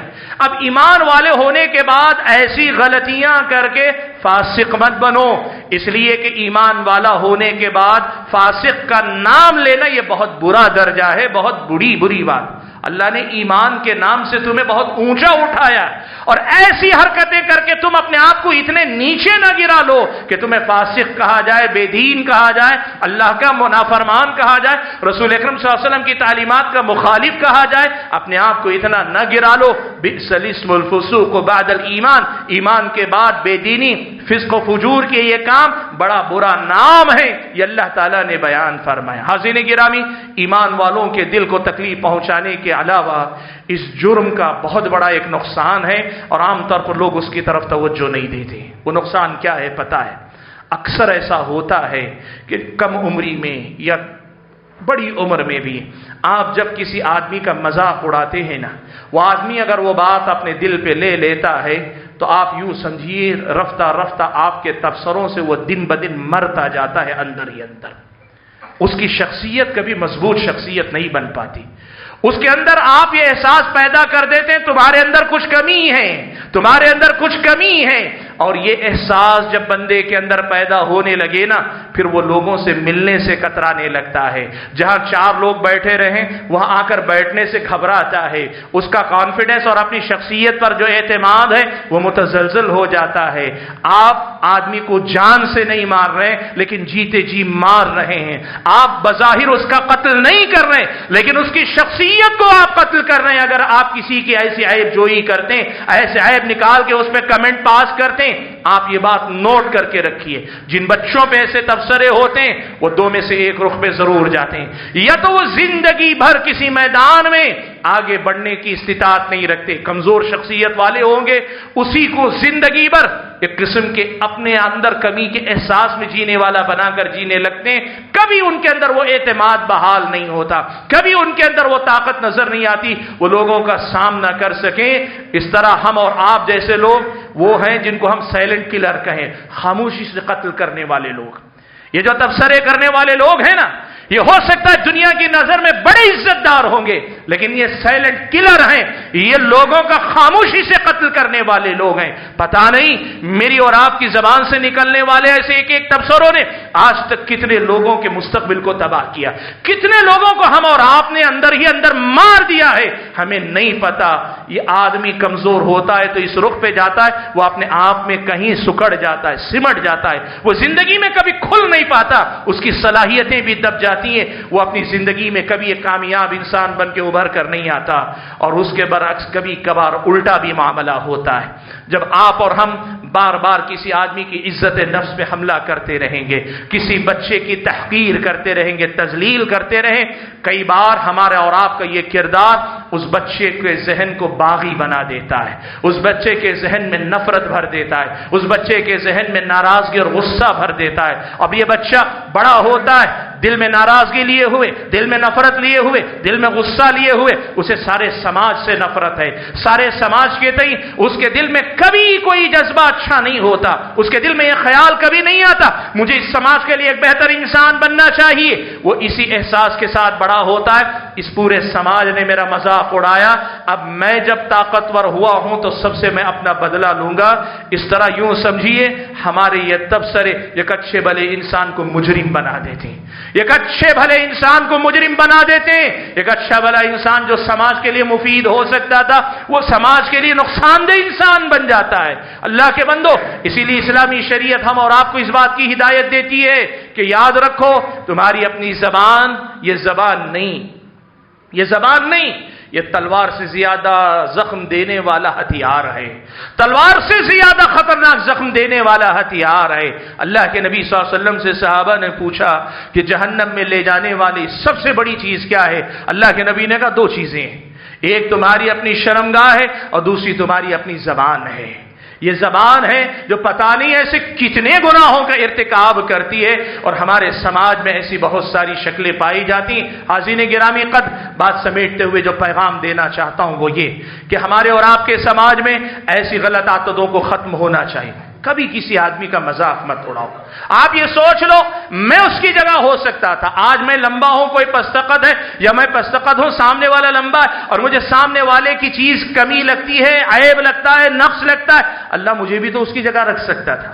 اب ایمان والے ہونے کے بعد ایسی غلطیاں کر کے فاسق مت بنو، اس لیے کہ ایمان والا ہونے کے بعد فاسق کا نام لینا یہ بہت برا درجہ ہے، بہت بری بات۔ اللہ نے ایمان کے نام سے تمہیں بہت اونچا اٹھایا، اور ایسی حرکتیں کر کے تم اپنے آپ کو اتنے نیچے نہ گرا لو کہ تمہیں فاسق کہا جائے، بے دین کہا جائے، اللہ کا نافرمان کہا جائے، رسول اکرم صلی اللہ علیہ وسلم کی تعلیمات کا مخالف کہا جائے۔ اپنے آپ کو اتنا نہ گرا لو۔ بئس الاسم الفسوق بعد الایمان، ایمان کے بعد بے دینی، فسق و فجور کے یہ کام بڑا برا نام ہے، یہ اللہ تعالیٰ نے بیان فرمایا۔ حاضرین گرامی، ایمان والوں کے دل کو تکلیف پہنچانے کے علاوہ اس جرم کا بہت بڑا ایک نقصان ہے، اور عام طور پر لوگ اس کی طرف توجہ نہیں دیتے۔ وہ نقصان کیا ہے پتہ ہے؟ اکثر ایسا ہوتا ہے کہ کم عمری میں یا بڑی عمر میں بھی آپ جب کسی آدمی کا مذاق اڑاتے ہیں نا، وہ آدمی اگر وہ بات اپنے دل پہ لے لیتا ہے تو آپ یوں سمجھیے رفتہ رفتہ آپ کے تبصروں سے وہ دن بدن مرتا جاتا ہے اندر ہی اندر۔ اس کی شخصیت کبھی مضبوط شخصیت نہیں بن پاتی۔ اس کے اندر آپ یہ احساس پیدا کر دیتے ہیں تمہارے اندر کچھ کمی ہے، تمہارے اندر کچھ کمی ہے، اور یہ احساس جب بندے کے اندر پیدا ہونے لگے نا، پھر وہ لوگوں سے ملنے سے کترانے لگتا ہے۔ جہاں 4 لوگ بیٹھے رہیں وہاں آ کر بیٹھنے سے گھبراتا ہے، اس کا کانفیڈنس اور اپنی شخصیت پر جو اعتماد ہے وہ متزلزل ہو جاتا ہے۔ آپ آدمی کو جان سے نہیں مار رہے لیکن جیتے جی مار رہے ہیں۔ آپ بظاہر اس کا قتل نہیں کر رہے لیکن اس کی شخصیت کو آپ قتل کر رہے ہیں۔ اگر آپ کسی کی ایسی عیب جوئی کرتے ہیں، ایسے عیب نکال کے اس پہ کمنٹ پاس کرتے ہیں، آپ یہ بات نوٹ کر کے رکھیے، جن بچوں پہ ایسے تبصرے ہوتے ہیں وہ 2 میں سے ایک رخ پہ ضرور جاتے ہیں، یا تو وہ زندگی بھر کسی میدان میں آگے بڑھنے کی استطاعت نہیں رکھتے، کمزور شخصیت والے ہوں گے، اسی کو زندگی بھر ایک قسم کے اپنے اندر کمی کے احساس میں جینے والا بنا کر جینے لگتے ہیں۔ کبھی ان کے اندر وہ اعتماد بحال نہیں ہوتا، کبھی ان کے اندر وہ طاقت نظر نہیں آتی وہ لوگوں کا سامنا کر سکیں۔ اس طرح ہم اور آپ جیسے لوگ وہ ہیں جن کو ہم سائلنٹ کلر کہیں، خاموشی سے قتل کرنے والے لوگ۔ یہ جو تبصرے کرنے والے لوگ ہیں نا، یہ ہو سکتا ہے دنیا کی نظر میں بڑے عزت دار ہوں گے لیکن یہ سائلنٹ کلر ہیں، یہ لوگوں کا خاموشی سے قتل کرنے والے لوگ ہیں۔ پتہ نہیں میری اور آپ کی زبان سے نکلنے والے ایسے ایک تبصروں نے آج تک کتنے لوگوں کے مستقبل کو تباہ کیا، کتنے لوگوں کو ہم اور آپ نے اندر ہی اندر مار دیا ہے، ہمیں نہیں پتا۔ یہ آدمی کمزور ہوتا ہے تو اس رخ پہ جاتا ہے، وہ اپنے آپ میں کہیں سکڑ جاتا ہے، سمٹ جاتا ہے، وہ زندگی میں کبھی کھل نہیں پاتا، اس کی صلاحیتیں بھی دب جاتی ہیں، وہ اپنی زندگی میں کبھی ایک کامیاب انسان بن کے ابھر کر نہیں آتا۔ اور اس کے برعکس کبھی کبھار الٹا بھی معاملہ ہوتا ہے، جب آپ اور ہم بار بار کسی آدمی کی عزت نفس پہ حملہ کرتے رہیں گے، کسی بچے کی تحقیر کرتے رہیں گے، تذلیل کرتے رہیں، کئی بار ہمارے اور آپ کا یہ کردار اس بچے کے ذہن کو باغی بنا دیتا ہے، اس بچے کے ذہن میں نفرت بھر دیتا ہے، اس بچے کے ذہن میں ناراضگی اور غصہ بھر دیتا ہے۔ اب یہ بچہ بڑا ہوتا ہے دل میں ناراضگی لیے ہوئے، دل میں نفرت لیے ہوئے، دل میں غصہ لیے ہوئے، اسے سارے سماج سے نفرت ہے، سارے سماج کے تئیں اس کے دل میں کبھی کوئی جذبہ اچھا نہیں ہوتا، اس کے دل میں یہ خیال کبھی نہیں آتا مجھے اس سماج کے لیے ایک بہتر انسان بننا چاہیے۔ وہ اسی احساس کے ساتھ بڑا ہوتا ہے، اس پورے سماج نے میرا مذاق اڑایا، اب میں جب طاقتور ہوا ہوں تو سب سے میں اپنا بدلہ لوں گا۔ اس طرح یوں سمجھیے ہمارے یہ تبصرے ایک اچھے بھلے انسان کو مجرم بنا دیتے ہیں، ایک اچھے بھلے انسان کو مجرم بنا دیتے ہیں۔ ایک اچھا بھلا انسان جو سماج کے لیے مفید ہو سکتا تھا وہ سماج کے لیے نقصان دہ انسان بن جاتا ہے۔ اللہ کے بندو، اسی لیے اسلامی شریعت ہم اور آپ کو اس بات کی ہدایت دیتی ہے کہ یاد رکھو تمہاری اپنی زبان یہ زبان نہیں، یہ زبان نہیں، یہ تلوار سے زیادہ زخم دینے والا ہتھیار ہے، تلوار سے زیادہ خطرناک زخم دینے والا ہتھیار ہے۔ اللہ کے نبی صلی اللہ علیہ وسلم سے صحابہ نے پوچھا کہ جہنم میں لے جانے والی سب سے بڑی چیز کیا ہے؟ اللہ کے نبی نے کہا 2 چیزیں ہیں، ایک تمہاری اپنی شرمگاہ ہے اور دوسری تمہاری اپنی زبان ہے۔ یہ زبان ہے جو پتہ نہیں ایسے کتنے گناہوں کا ارتکاب کرتی ہے، اور ہمارے سماج میں ایسی بہت ساری شکلیں پائی جاتی ہیں۔ حاضرین گرامی قدر، بات سمیٹتے ہوئے جو پیغام دینا چاہتا ہوں وہ یہ کہ ہمارے اور آپ کے سماج میں ایسی غلط عادتوں کو ختم ہونا چاہیے۔ کبھی کسی آدمی کا مذاق مت اڑاؤ. آپ یہ سوچ لو میں اس کی جگہ ہو سکتا تھا. آج میں لمبا ہوں, کوئی پستقد ہے, یا میں پستقد ہوں, سامنے والا لمبا ہے, اور مجھے سامنے والے کی چیز کمی لگتی ہے, عیب لگتا ہے, نقص لگتا ہے. اللہ مجھے بھی تو اس کی جگہ رکھ سکتا تھا.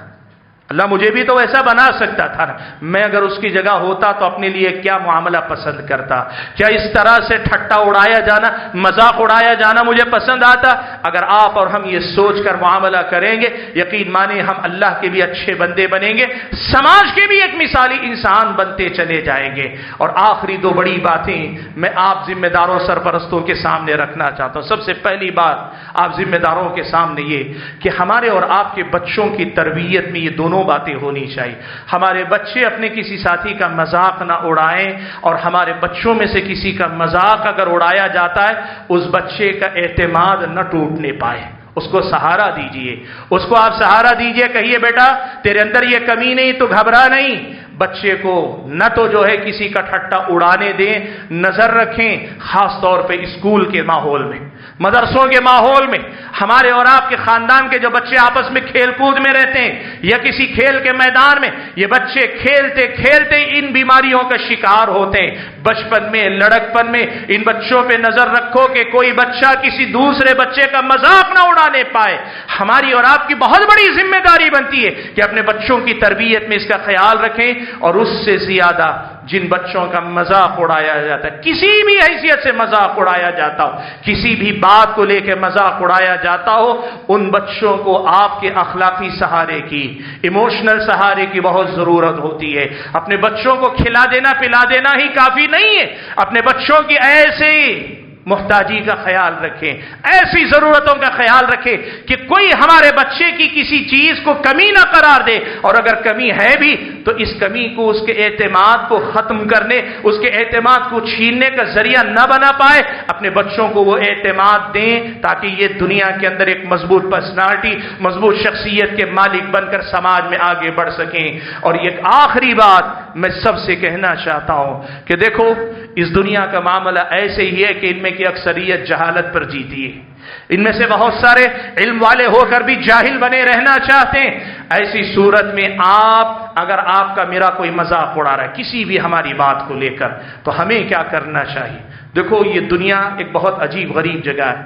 اللہ مجھے بھی تو ایسا بنا سکتا تھا نا. میں اگر اس کی جگہ ہوتا تو اپنے لیے کیا معاملہ پسند کرتا؟ کیا اس طرح سے ٹھٹا اڑایا جانا, مذاق اڑایا جانا مجھے پسند آتا؟ اگر آپ اور ہم یہ سوچ کر معاملہ کریں گے, یقین مانیں ہم اللہ کے بھی اچھے بندے بنیں گے, سماج کے بھی ایک مثالی انسان بنتے چلے جائیں گے. اور آخری دو بڑی باتیں میں آپ ذمہ داروں سرپرستوں کے سامنے رکھنا چاہتا ہوں. سب سے پہلی بات آپ ذمہ داروں کے سامنے یہ کہ ہمارے اور آپ کے بچوں کی تربیت میں یہ دونوں باتیں ہونی چاہیے. ہمارے بچے اپنے کسی ساتھی کا مذاق نہ اڑائیں, اور ہمارے بچوں میں سے کسی کا مذاق اگر اڑایا جاتا ہے اس بچے کا اعتماد نہ ٹوٹنے پائے. اس کو سہارا دیجئے, اس کو آپ سہارا دیجئے, کہیے بیٹا تیرے اندر یہ کمی نہیں, تو گھبرا نہیں. بچے کو نہ تو جو ہے کسی کا ٹھٹا اڑانے دیں, نظر رکھیں, خاص طور پہ اسکول کے ماحول میں, مدرسوں کے ماحول میں. ہمارے اور آپ کے خاندان کے جو بچے آپس میں کھیل کود میں رہتے ہیں یا کسی کھیل کے میدان میں, یہ بچے کھیلتے کھیلتے ان بیماریوں کا شکار ہوتے ہیں. بچپن میں, لڑکپن میں ان بچوں پہ نظر رکھو کہ کوئی بچہ کسی دوسرے بچے کا مذاق نہ اڑانے پائے. ہماری اور آپ کی بہت بڑی ذمہ داری بنتی ہے کہ اپنے بچوں کی تربیت میں اس کا خیال رکھیں. اور اس سے زیادہ جن بچوں کا مذاق اڑایا جاتا ہے, کسی بھی حیثیت سے مذاق اڑایا جاتا ہو, کسی بھی بات کو لے کے مذاق اڑایا جاتا ہو, ان بچوں کو آپ کے اخلاقی سہارے کی, ایموشنل سہارے کی بہت ضرورت ہوتی ہے. اپنے بچوں کو کھلا دینا پلا دینا ہی کافی نہیں ہے. اپنے بچوں کی ایسے محتاجی کا خیال رکھیں, ایسی ضرورتوں کا خیال رکھیں کہ کوئی ہمارے بچے کی کسی چیز کو کمی نہ قرار دے, اور اگر کمی ہے بھی تو اس کمی کو, اس کے اعتماد کو ختم کرنے, اس کے اعتماد کو چھیننے کا ذریعہ نہ بنا پائے. اپنے بچوں کو وہ اعتماد دیں تاکہ یہ دنیا کے اندر ایک مضبوط پرسنالٹی, مضبوط شخصیت کے مالک بن کر سماج میں آگے بڑھ سکیں. اور ایک آخری بات میں سب سے کہنا چاہتا ہوں کہ دیکھو اس دنیا کا معاملہ ایسے ہی ہے کہ ان میں کی اکثریت جہالت پر جیتی ہے. ان میں سے بہت سارے علم والے ہو کر بھی جاہل بنے رہنا چاہتے ہیں. ایسی صورت میں اگر آپ کا میرا کوئی مذاق اڑا رہا ہے کسی بھی ہماری بات کو لے کر, تو ہمیں کیا کرنا چاہیے؟ دیکھو یہ دنیا ایک بہت عجیب غریب جگہ ہے.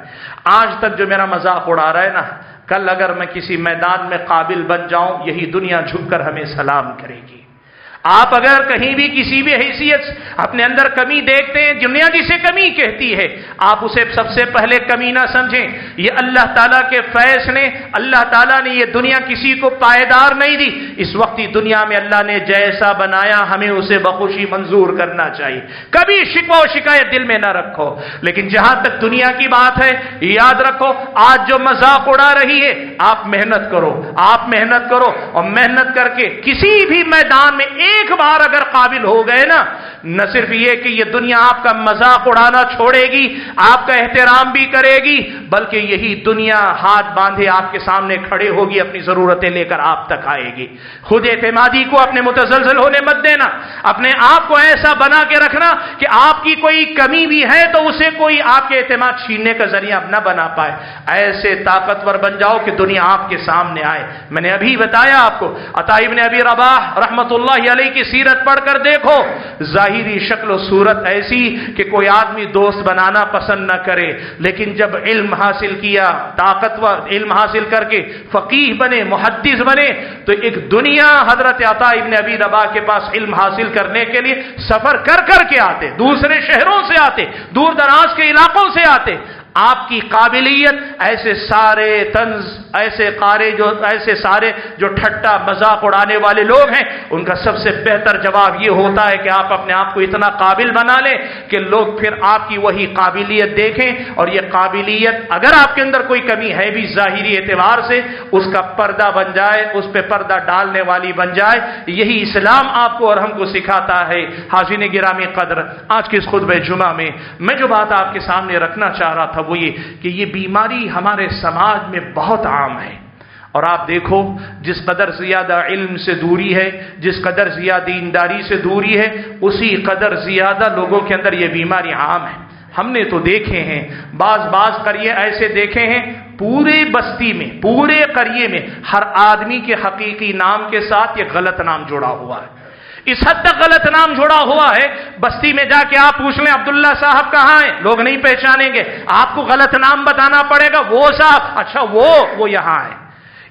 آج تک جو میرا مذاق اڑا رہا ہے نا, کل اگر میں کسی میدان میں قابل بن جاؤں, یہی دنیا جھک کر ہمیں سلام کرے گی. آپ اگر کہیں بھی کسی بھی حیثیت اپنے اندر کمی دیکھتے ہیں, دنیا جسے کمی کہتی ہے, آپ اسے سب سے پہلے کمی نہ سمجھیں. یہ اللہ تعالیٰ کے فیض نے, اللہ تعالیٰ نے یہ دنیا کسی کو پائیدار نہیں دی. اس وقت دنیا میں اللہ نے جیسا بنایا ہمیں اسے بخوشی منظور کرنا چاہیے. کبھی شکوہ و شکایت دل میں نہ رکھو. لیکن جہاں تک دنیا کی بات ہے, یاد رکھو آج جو مذاق اڑا رہی ہے, آپ محنت کرو, آپ محنت کرو, اور محنت کر کے کسی بھی میدان میں ایک بار اگر قابل ہو گئے نا, نہ صرف یہ کہ یہ دنیا آپ کا مذاق اڑانا چھوڑے گی, آپ کا احترام بھی کرے گی, بلکہ یہی دنیا ہاتھ باندھے آپ کے سامنے کھڑے ہوگی, اپنی ضرورتیں لے کر آپ تک آئے گی. خود اعتمادی کو اپنے متزلزل ہونے مت دینا. اپنے آپ کو ایسا بنا کے رکھنا کہ آپ کی کوئی کمی بھی ہے تو اسے کوئی آپ کے اعتماد چھیننے کا ذریعہ نہ بنا پائے. ایسے طاقتور بن جاؤ کہ دنیا آپ کے سامنے آئے. میں نے ابھی بتایا آپ کو, عطا ابن ابی رباح رحمت اللہ علیہ کی سیرت پڑھ کر دیکھو, ظاہری شکل و صورت ایسی کہ کوئی آدمی دوست بنانا پسند نہ کرے, لیکن جب علم حاصل کیا, طاقتور علم حاصل کر کے فقیہ بنے, محدث بنے, تو ایک دنیا حضرت عطا ابن ابی رباح کے پاس علم حاصل کرنے کے لیے سفر کر کر کے آتے, دوسرے شہروں سے آتے, دور دراز کے علاقوں سے آتے. آپ کی قابلیت ایسے سارے طنز, ایسے سارے جو ٹھٹا مذاق اڑانے والے لوگ ہیں, ان کا سب سے بہتر جواب یہ ہوتا ہے کہ آپ اپنے آپ کو اتنا قابل بنا لیں کہ لوگ پھر آپ کی وہی قابلیت دیکھیں, اور یہ قابلیت اگر آپ کے اندر کوئی کمی ہے بھی ظاہری اعتبار سے, اس کا پردہ بن جائے, اس پہ پردہ ڈالنے والی بن جائے. یہی اسلام آپ کو اور ہم کو سکھاتا ہے. حاضرین گرامی قدر, آج کے اس خطبہ جمعہ میں میں جو بات آپ کے سامنے رکھنا چاہ رہا تھا وہ یہ کہ یہ بیماری ہمارے سماج میں بہت عام ہے. اور آپ دیکھو جس قدر زیادہ علم سے دوری ہے, جس قدر زیادہ دینداری سے دوری ہے, اسی قدر زیادہ لوگوں کے اندر یہ بیماری عام ہے. ہم نے تو دیکھے ہیں بعض قریے ایسے دیکھے ہیں, پورے بستی میں، پورے قریے میں ہر آدمی کے حقیقی نام کے ساتھ یہ غلط نام جڑا ہوا ہے۔ اس حد تک غلط نام جڑا ہوا ہے، بستی میں جا کے آپ پوچھ لیں عبداللہ صاحب کہاں ہیں، لوگ نہیں پہچانیں گے، آپ کو غلط نام بتانا پڑے گا، وہ صاحب، اچھا وہ یہاں ہے۔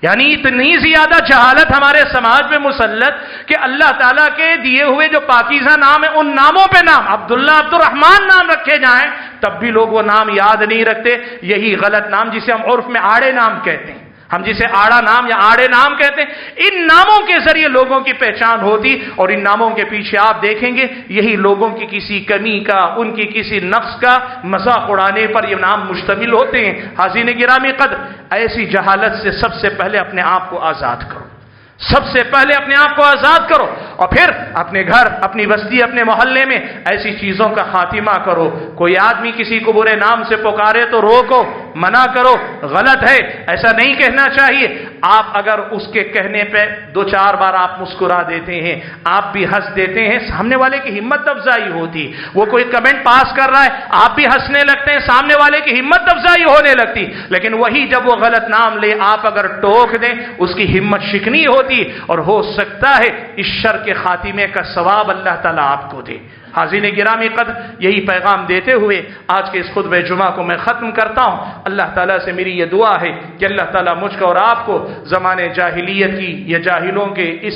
یعنی اتنی زیادہ جہالت ہمارے سماج میں مسلط کہ اللہ تعالیٰ کے دیے ہوئے جو پاکیزہ نام ہیں ان ناموں پہ نام عبداللہ، عبد الرحمن نام رکھے جائیں تب بھی لوگ وہ نام یاد نہیں رکھتے۔ یہی غلط نام جسے ہم عرف میں آڑے نام کہتے ہیں، ہم جسے آڑا نام یا آڑے نام کہتے ہیں، ان ناموں کے ذریعے لوگوں کی پہچان ہوتی، اور ان ناموں کے پیچھے آپ دیکھیں گے یہی لوگوں کی کسی کمی کا، ان کی کسی نقص کا مذاق اڑانے پر یہ نام مشتمل ہوتے ہیں۔ حاضرین گرامی قدر، ایسی جہالت سے سب سے پہلے اپنے آپ کو آزاد کرو، سب سے پہلے اپنے آپ کو آزاد کرو، اور پھر اپنے گھر، اپنی بستی، اپنے محلے میں ایسی چیزوں کا خاتمہ کرو۔ کوئی آدمی کسی کو برے نام سے پکارے تو روکو، منع کرو، غلط ہے، ایسا نہیں کہنا چاہیے۔ آپ اگر اس کے کہنے پہ دو چار بار آپ مسکرا دیتے ہیں، آپ بھی ہنس دیتے ہیں، سامنے والے کی ہمت افزائی ہوتی۔ وہ کوئی کمنٹ پاس کر رہا ہے، آپ بھی ہنسنے لگتے ہیں، سامنے والے کی ہمت افزائی ہونے لگتی۔ لیکن وہی جب وہ غلط نام لے آپ اگر ٹوک دیں، اس کی ہمت شکنی ہوتی، اور ہو سکتا ہے اس شر کے خاتمے کا ثواب اللہ تعالیٰ آپ کو دے۔ حاضرین گرامی قدر، یہی پیغام دیتے ہوئے آج کے اس خطبہ جمعہ کو میں ختم کرتا ہوں۔ اللہ تعالیٰ سے میری یہ دعا ہے کہ اللہ تعالیٰ مجھ کو اور آپ کو زمانے جاہلیت کی یا جاہلوں کے اس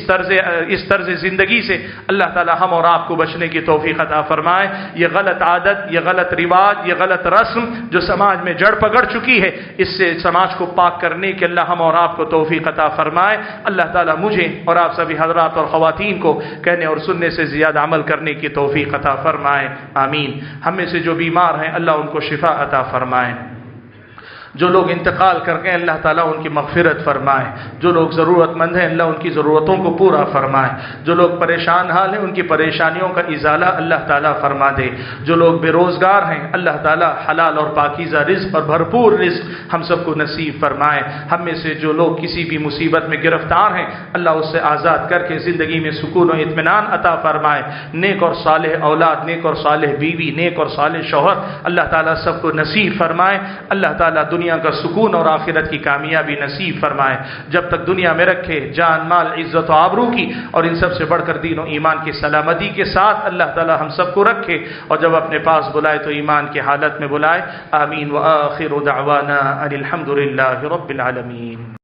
طرز زندگی سے اللہ تعالیٰ ہم اور آپ کو بچنے کی توفیق عطا فرمائے۔ یہ غلط عادت، یہ غلط رواج، یہ غلط رسم جو سماج میں جڑ پکڑ چکی ہے، اس سے سماج کو پاک کرنے کے اللہ ہم اور آپ کو توفیق عطا فرمائے۔ اللہ تعالیٰ مجھے اور آپ سبھی حضرات اور خواتین کو کہنے اور سننے سے زیادہ عمل کرنے کی توفیق عطا فرمائے، آمین۔ ہم میں سے جو بیمار ہیں اللہ ان کو شفا عطا فرمائے، جو لوگ انتقال کر گئے اللہ تعالیٰ ان کی مغفرت فرمائے، جو لوگ ضرورت مند ہیں اللہ ان کی ضرورتوں کو پورا فرمائے، جو لوگ پریشان حال ہیں ان کی پریشانیوں کا ازالہ اللہ تعالیٰ فرما دے، جو لوگ بے روزگار ہیں اللہ تعالیٰ حلال اور پاکیزہ رزق اور بھرپور رزق ہم سب کو نصیب فرمائے۔ ہم میں سے جو لوگ کسی بھی مصیبت میں گرفتار ہیں اللہ اس سے آزاد کر کے زندگی میں سکون و اطمینان عطا فرمائے، نیک اور صالح اولاد، نیک اور صالح بیوی، نیک اور صالح شوہر اللہ تعالیٰ سب کو نصیب فرمائے۔ اللہ تعالیٰ دنیا کا سکون اور آخرت کی کامیابی نصیب فرمائے۔ جب تک دنیا میں رکھے جان مال عزت و آبرو کی اور ان سب سے بڑھ کر دین و ایمان کی سلامتی کے ساتھ اللہ تعالی ہم سب کو رکھے، اور جب اپنے پاس بلائے تو ایمان کی حالت میں بلائے۔ آمین وآخر دعوانا ان الحمد للہ رب العالمین۔